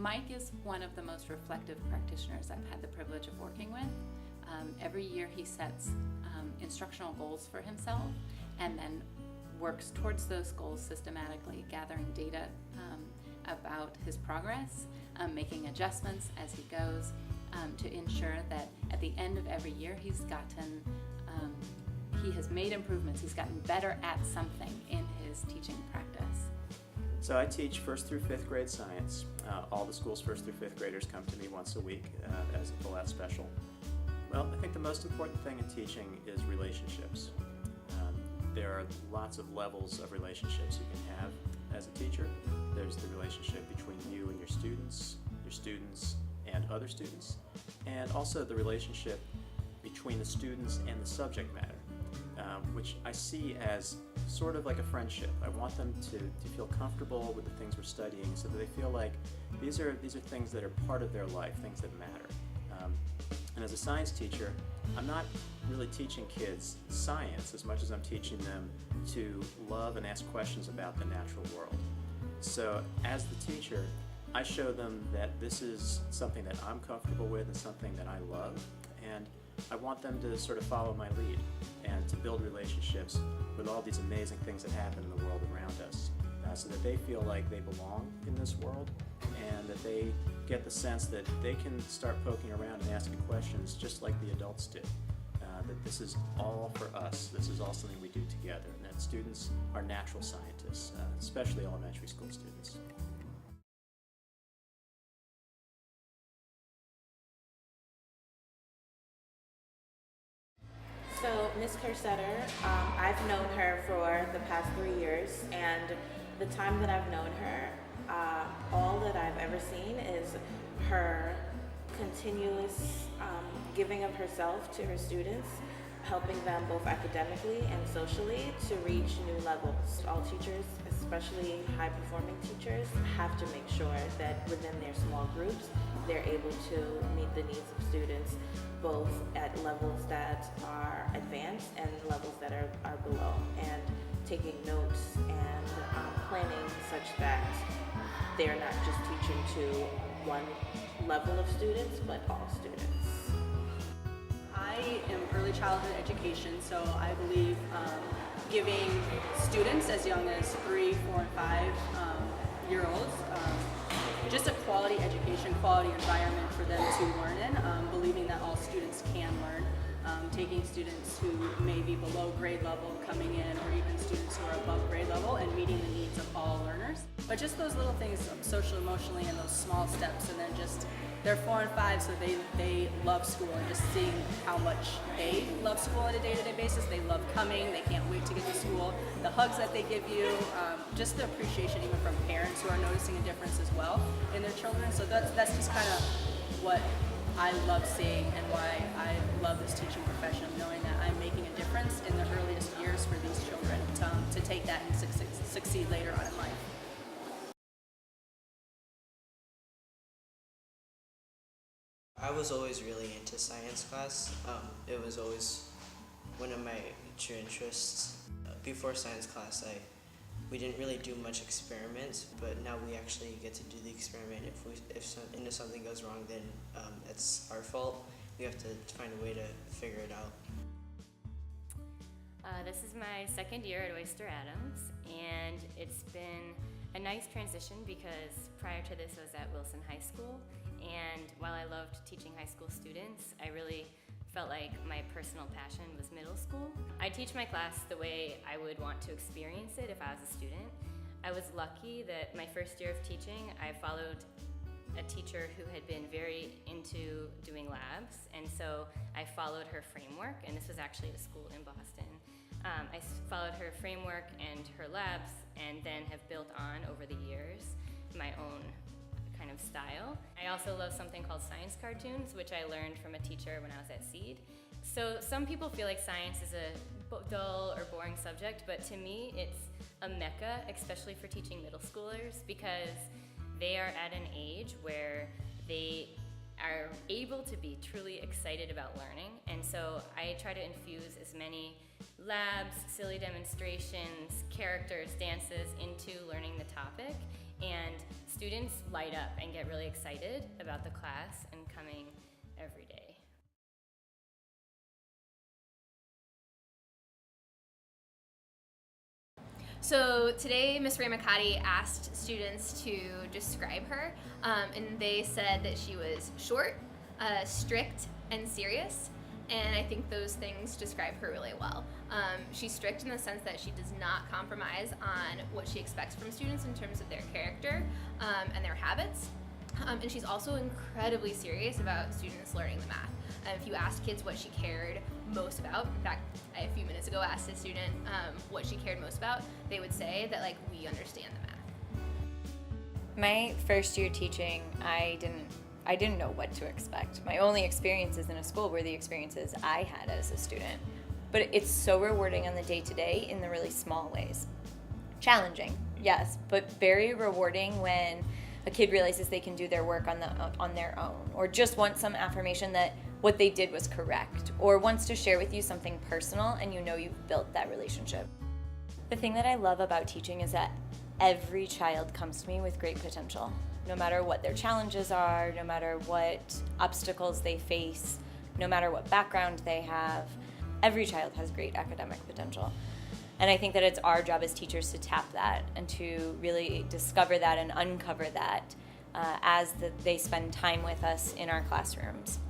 Mike is one of the most reflective practitioners I've had the privilege of working with. Every year he sets instructional goals for himself and then works towards those goals systematically, gathering data about his progress, making adjustments as he goes, to ensure that at the end of every year he has made improvements, he's gotten better at something in his teaching practice. So I teach 1st through 5th grade science. All the school's 1st through 5th graders come to me once a week as a pull-out special. Well, I think the most important thing in teaching is relationships. There are lots of levels of relationships you can have as a teacher. There's the relationship between you and your students and other students, and also the relationship between the students and the subject matter, which I see as sort of like a friendship. I want them to feel comfortable with the things we're studying so that they feel like these are things that are part of their life, things that matter. And as a science teacher, I'm not really teaching kids science as much as I'm teaching them to love and ask questions about the natural world. So as the teacher, I show them that this is something that I'm comfortable with and something that I love, and I want them to sort of follow my lead and to build relationships with all these amazing things that happen in the world around us, so that they feel like they belong in this world and that they get the sense that they can start poking around and asking questions just like the adults did. That this is all for us, this is all something we do together, and that students are natural scientists, especially elementary school students. So Ms. Kersetter, I've known her for the past 3 years, and the time that I've known her, all that I've ever seen is her continuous giving of herself to her students, helping them both academically and socially to reach new levels. All teachers, especially high-performing teachers, have to make sure that within their small groups, they're able to meet the needs of students, both at levels that are advanced and levels that are below, and taking notes and planning such that they're not just teaching to one level of students, but all students. I am early childhood education, so I believe giving students as young as 3, 4, and 5-year-olds just a quality education, quality environment for them to learn in, believing that all students can learn, taking students who may be below grade level coming in, or even students who are above grade level, and meeting the needs of all learners. But just those little things, social, emotionally, and those small steps, and then just they're 4 and 5, so they love school, and just seeing how much they love school on a day-to-day basis. They love coming, they can't wait to get to school, the hugs that they give you, just the appreciation even from parents who are noticing a difference as well in their children. So that's just kind of what I love seeing and why I love this teaching profession, knowing that I'm making a difference in the earliest years for these children to take that and succeed later on in life. I was always really into science class. It was always one of my true interests. Before science class, we didn't really do much experiments, but now we actually get to do the experiment. If something goes wrong, then it's our fault. We have to find a way to figure it out. This is my 2nd year at Oyster Adams, and it's been a nice transition because prior to this I was at Wilson High School, and while I loved teaching high school students, I really felt like my personal passion was middle school. I teach my class the way I would want to experience it if I was a student. I was lucky that my 1st year of teaching, I followed a teacher who had been very into doing labs, and so I followed her framework, and this was actually at a school in Boston. I followed her framework and her labs, and then have built on over the years my own kind of style. I also love something called science cartoons, which I learned from a teacher when I was at Seed. So some people feel like science is a dull or boring subject, but to me it's a mecca, especially for teaching middle schoolers, because they are at an age where they are able to be truly excited about learning, and so I try to infuse as many labs, silly demonstrations, characters, dances into learning the topic, And students light up and get really excited about the class and coming every day. So today, Ms. Ramakati asked students to describe her, and they said that she was short, strict, and serious. And I think those things describe her really well. She's strict in the sense that she does not compromise on what she expects from students in terms of their character and their habits. And she's also incredibly serious about students learning the math. If you ask kids what she cared most about, in fact, I a few minutes ago asked a student what she cared most about, they would say that, like, we understand the math. My first year teaching, I didn't know what to expect. My only experiences in a school were the experiences I had as a student. But it's so rewarding on the day-to-day in the really small ways. Challenging, yes, but very rewarding when a kid realizes they can do their work on their own, or just wants some affirmation that what they did was correct, or wants to share with you something personal and you know you've built that relationship. The thing that I love about teaching is that every child comes to me with great potential. No matter what their challenges are, no matter what obstacles they face, no matter what background they have, every child has great academic potential. And I think that it's our job as teachers to tap that and to really discover that and uncover that as they spend time with us in our classrooms.